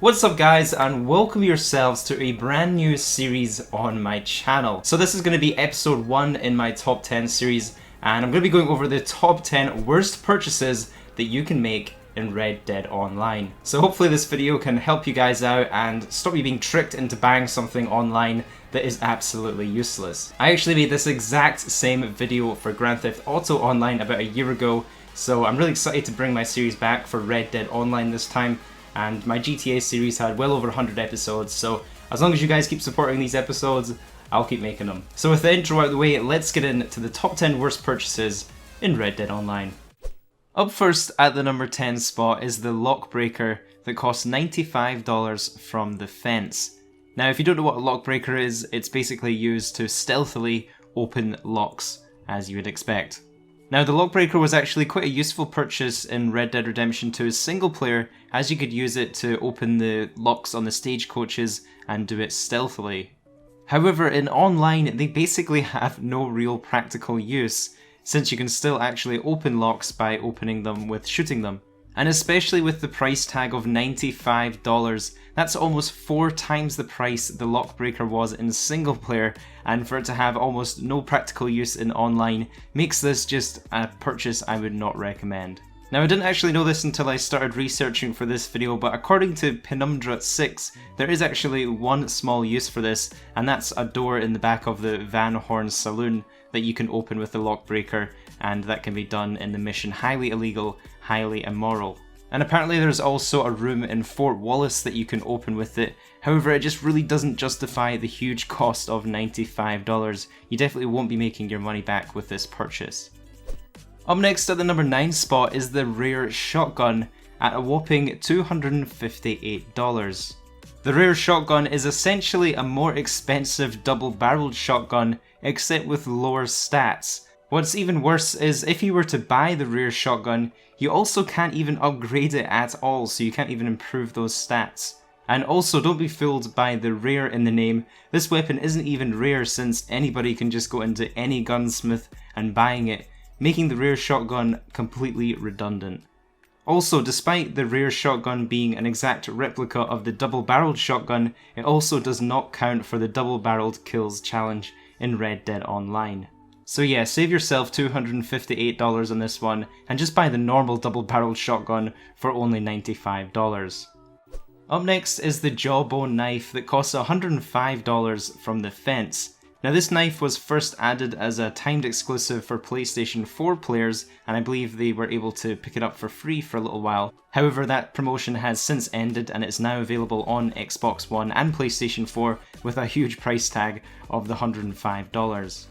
What's up guys, and welcome yourselves to a brand new series on my channel. So this is going to be episode 1 in my top 10 series, and I'm going to be going over the top 10 worst purchases that you can make in Red Dead Online. So hopefully this video can help you guys out and stop you being tricked into buying something online that is absolutely useless. I actually made this exact same video for Grand Theft Auto Online about a year ago, so I'm really excited to bring my series back for Red Dead Online this time. And my GTA series had well over 100 episodes, so as long as you guys keep supporting these episodes, I'll keep making them. So with the intro out of the way, let's get into the top 10 worst purchases in Red Dead Online. Up first at the number 10 spot is the Lockbreaker that costs $95 from the fence. Now if you don't know what a Lockbreaker is, it's basically used to stealthily open locks, as you would expect. Now the Lockbreaker was actually quite a useful purchase in Red Dead Redemption 2's single player, as you could use it to open the locks on the stagecoaches and do it stealthily. However, in online they basically have no real practical use, since you can still actually open locks by opening them with shooting them. And especially with the price tag of $95, that's almost 4 times the price the Lockbreaker was in single player, and for it to have almost no practical use in online makes this just a purchase I would not recommend. Now I didn't actually know this until I started researching for this video, but according to Penumbra 6, there is actually one small use for this, and that's a door in the back of the Van Horn Saloon that you can open with the Lockbreaker, and that can be done in the mission Highly Illegal, Highly Immoral. And apparently there's also a room in Fort Wallace that you can open with it. However, it just really doesn't justify the huge cost of $95. You definitely won't be making your money back with this purchase. Up next at the number 9 spot is the Rare Shotgun at a whopping $258. The Rare Shotgun is essentially a more expensive double-barreled shotgun, except with lower stats. What's even worse is if you were to buy the Rare Shotgun, you also can't even upgrade it at all, so you can't even improve those stats. And also, don't be fooled by the rare in the name. This weapon isn't even rare, since anybody can just go into any gunsmith and buying it, making the Rare Shotgun completely redundant. Also, despite the Rare Shotgun being an exact replica of the double-barreled shotgun, it also does not count for the double-barreled kills challenge in Red Dead Online. So yeah, save yourself $258 on this one, and just buy the normal double-barreled shotgun for only $95. Up next is the Jawbone knife that costs $105 from the fence. Now this knife was first added as a timed exclusive for PlayStation 4 players, and I believe they were able to pick it up for free for a little while. However, that promotion has since ended and it's now available on Xbox One and PlayStation 4 with a huge price tag of the $105.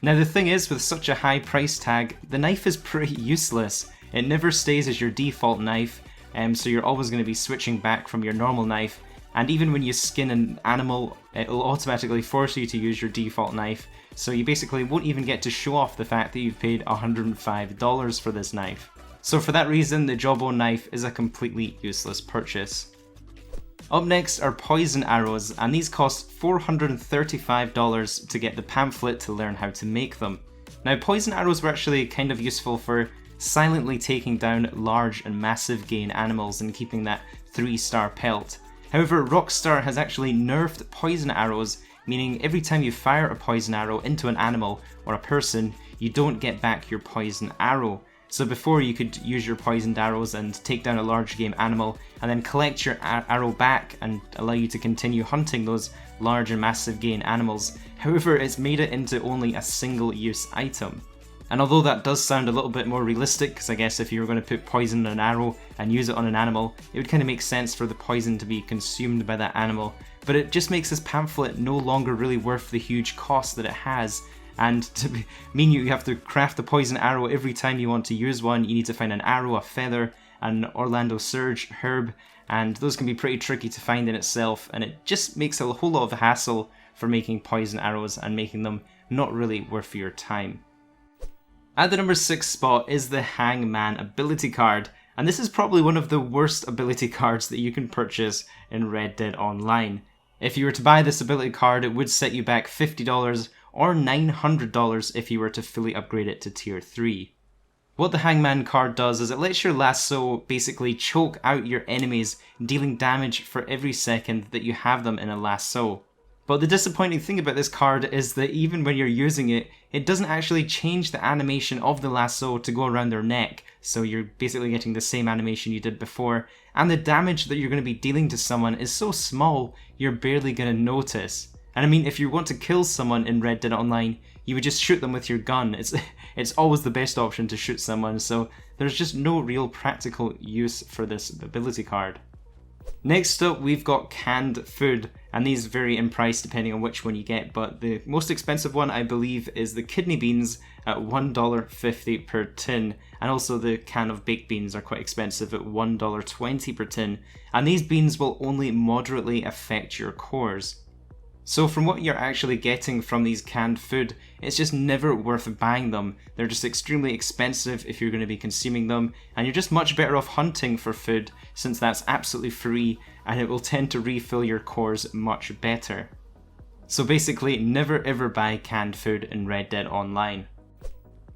Now the thing is, with such a high price tag, the knife is pretty useless. It never stays as your default knife, so you're always going to be switching back from your normal knife. And even when you skin an animal, it'll automatically force you to use your default knife, so you basically won't even get to show off the fact that you've paid $105 for this knife. So for that reason, the Jawbone knife is a completely useless purchase. Up next are poison arrows, and these cost $435 to get the pamphlet to learn how to make them. Now poison arrows were actually kind of useful for silently taking down large and massive game animals and keeping that 3-star pelt. However, Rockstar has actually nerfed poison arrows, meaning every time you fire a poison arrow into an animal or a person, you don't get back your poison arrow. So before you could use your poisoned arrows and take down a large game animal and then collect your arrow back and allow you to continue hunting those large and massive game animals. However, it's made it into only a single use item. And although that does sound a little bit more realistic, because I guess if you were going to put poison in an arrow and use it on an animal, it would kind of make sense for the poison to be consumed by that animal. But it just makes this pamphlet no longer really worth the huge cost that it has. And to mean you have to craft a poison arrow every time you want to use one, you need to find an arrow, a feather, an Orlando Surge herb, and those can be pretty tricky to find in itself, and it just makes a whole lot of hassle for making poison arrows and making them not really worth your time. At the number 6 spot is the Hangman ability card, and this is probably one of the worst ability cards that you can purchase in Red Dead Online. If you were to buy this ability card, it would set you back $50 or $900 if you were to fully upgrade it to tier 3. What the Hangman card does is it lets your lasso basically choke out your enemies, dealing damage for every second that you have them in a lasso. But the disappointing thing about this card is that even when you're using it, it doesn't actually change the animation of the lasso to go around their neck, so you're basically getting the same animation you did before, and the damage that you're going to be dealing to someone is so small, you're barely going to notice. And I mean, if you want to kill someone in Red Dead Online, you would just shoot them with your gun. It's always the best option to shoot someone, so there's just no real practical use for this ability card. Next up, we've got canned food, and these vary in price depending on which one you get, but the most expensive one I believe is the kidney beans at $1.50 per tin, and also the can of baked beans are quite expensive at $1.20 per tin, and these beans will only moderately affect your cores. So from what you're actually getting from these canned food, it's just never worth buying them. They're just extremely expensive if you're going to be consuming them, and you're just much better off hunting for food since that's absolutely free and it will tend to refill your cores much better. So basically, never ever buy canned food in Red Dead Online.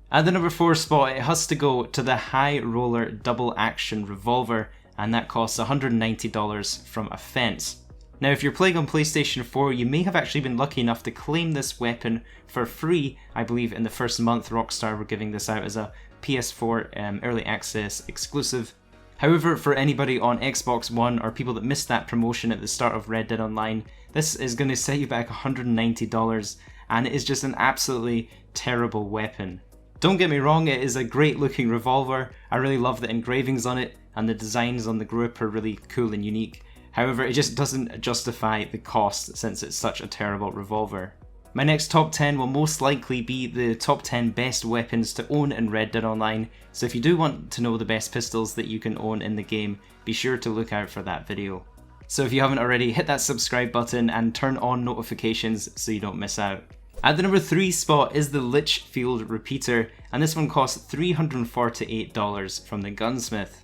At the number 4 spot, it has to go to the High Roller double action revolver, and that costs $190 from a fence. Now if you're playing on PlayStation 4, you may have actually been lucky enough to claim this weapon for free. I believe in the first month Rockstar were giving this out as a PS4 early access exclusive. However, for anybody on Xbox One or people that missed that promotion at the start of Red Dead Online, this is going to set you back $190, and it is just an absolutely terrible weapon. Don't get me wrong, it is a great looking revolver. I really love the engravings on it, and the designs on the grip are really cool and unique. However, it just doesn't justify the cost since it's such a terrible revolver. My next top 10 will most likely be the top 10 best weapons to own in Red Dead Online, so if you do want to know the best pistols that you can own in the game, be sure to look out for that video. So if you haven't already, hit that subscribe button and turn on notifications so you don't miss out. At the number 3 spot is the Litchfield Repeater, and this one costs $348 from the Gunsmith.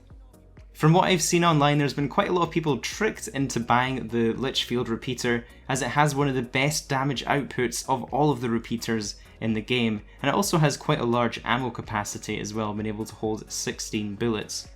From what I've seen online, there's been quite a lot of people tricked into buying the Litchfield Repeater as it has one of the best damage outputs of all of the repeaters in the game, and it also has quite a large ammo capacity as well, being able to hold 16 bullets.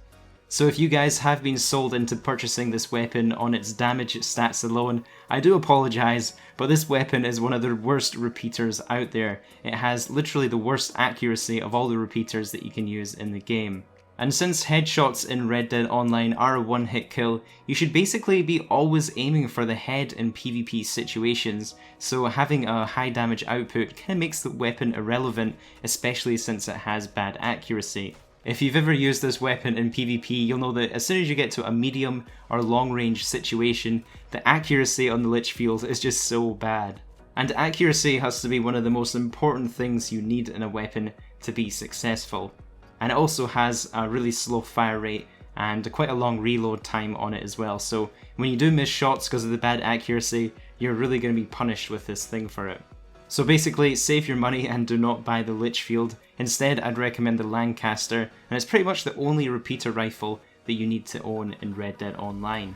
So if you guys have been sold into purchasing this weapon on its damage stats alone, I do apologise, but this weapon is one of the worst repeaters out there. It has literally the worst accuracy of all the repeaters that you can use in the game. And since headshots in Red Dead Online are a one-hit kill, you should basically be always aiming for the head in PvP situations, so having a high damage output kinda makes the weapon irrelevant, especially since it has bad accuracy. If you've ever used this weapon in PvP, you'll know that as soon as you get to a medium or long range situation, the accuracy on the Litchfield is just so bad. And accuracy has to be one of the most important things you need in a weapon to be successful. And it also has a really slow fire rate and quite a long reload time on it as well, so when you do miss shots because of the bad accuracy, you're really going to be punished with this thing for it. So basically, save your money and do not buy the Litchfield. Instead, I'd recommend the Lancaster, and it's pretty much the only repeater rifle that you need to own in Red Dead Online.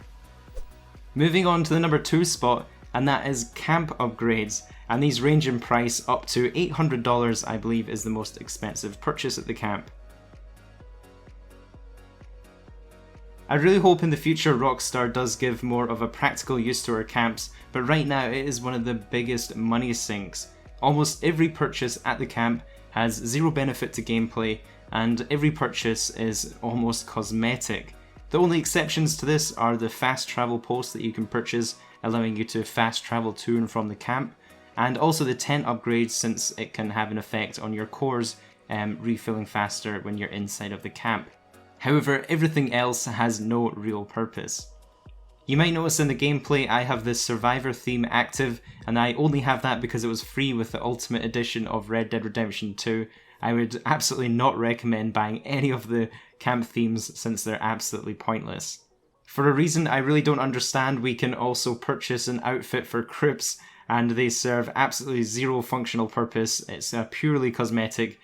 Moving on to the number 2 spot, and that is camp upgrades, and these range in price up to $800 I believe is the most expensive purchase at the camp. I really hope in the future Rockstar does give more of a practical use to our camps, but right now it is one of the biggest money sinks. Almost every purchase at the camp has zero benefit to gameplay, and every purchase is almost cosmetic. The only exceptions to this are the fast travel posts that you can purchase, allowing you to fast travel to and from the camp, and also the tent upgrades since it can have an effect on your cores, refilling faster when you're inside of the camp. However, everything else has no real purpose. You might notice in the gameplay I have this survivor theme active, and I only have that because it was free with the Ultimate Edition of Red Dead Redemption 2. I would absolutely not recommend buying any of the camp themes since they're absolutely pointless. For a reason I really don't understand, we can also purchase an outfit for Crips, and they serve absolutely zero functional purpose. It's a purely cosmetic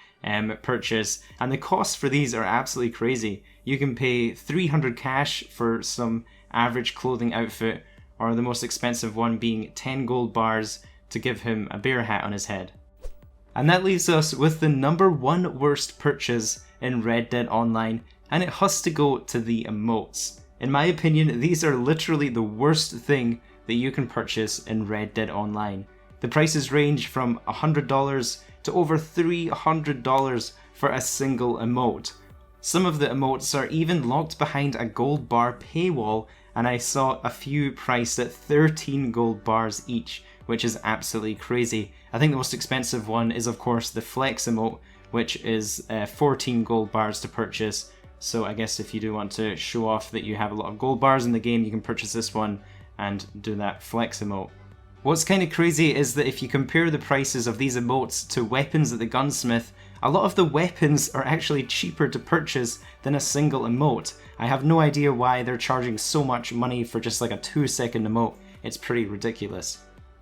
purchase, and the costs for these are absolutely crazy. You can pay 300 cash for some average clothing outfit, or the most expensive one being 10 gold bars to give him a bear hat on his head. And that leaves us with the number 1 worst purchase in Red Dead Online, and it has to go to the emotes. In my opinion, these are literally the worst thing that you can purchase in Red Dead Online. The prices range from $100 to over $300 for a single emote. Some of the emotes are even locked behind a gold bar paywall, and I saw a few priced at 13 gold bars each, which is absolutely crazy. I think the most expensive one is of course the flex emote, which is 14 gold bars to purchase. So I guess if you do want to show off that you have a lot of gold bars in the game, you can purchase this one and do that flex emote. What's kind of crazy is that if you compare the prices of these emotes to weapons at the gunsmith, a lot of the weapons are actually cheaper to purchase than a single emote. I have no idea why they're charging so much money for just like a 2-second emote. It's pretty ridiculous.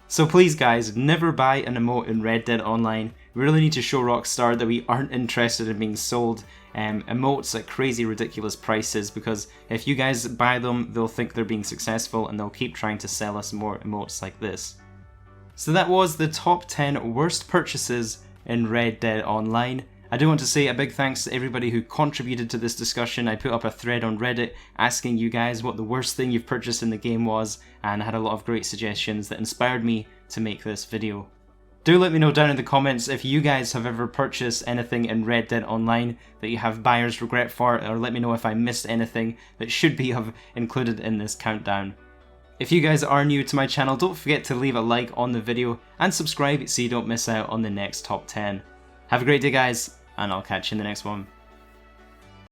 So please guys, never buy an emote in Red Dead Online. We really need to show Rockstar that we aren't interested in being sold emotes at crazy ridiculous prices, because if you guys buy them, they'll think they're being successful and they'll keep trying to sell us more emotes like this. So that was the top 10 worst purchases in Red Dead Online. I do want to say a big thanks to everybody who contributed to this discussion. I put up a thread on Reddit asking you guys what the worst thing you've purchased in the game was, and I had a lot of great suggestions that inspired me to make this video. Do let me know down in the comments if you guys have ever purchased anything in Red Dead Online that you have buyer's regret for, or let me know if I missed anything that should be included in this countdown. If you guys are new to my channel, don't forget to leave a like on the video and subscribe so you don't miss out on the next top 10. Have a great day guys, and I'll catch you in the next one.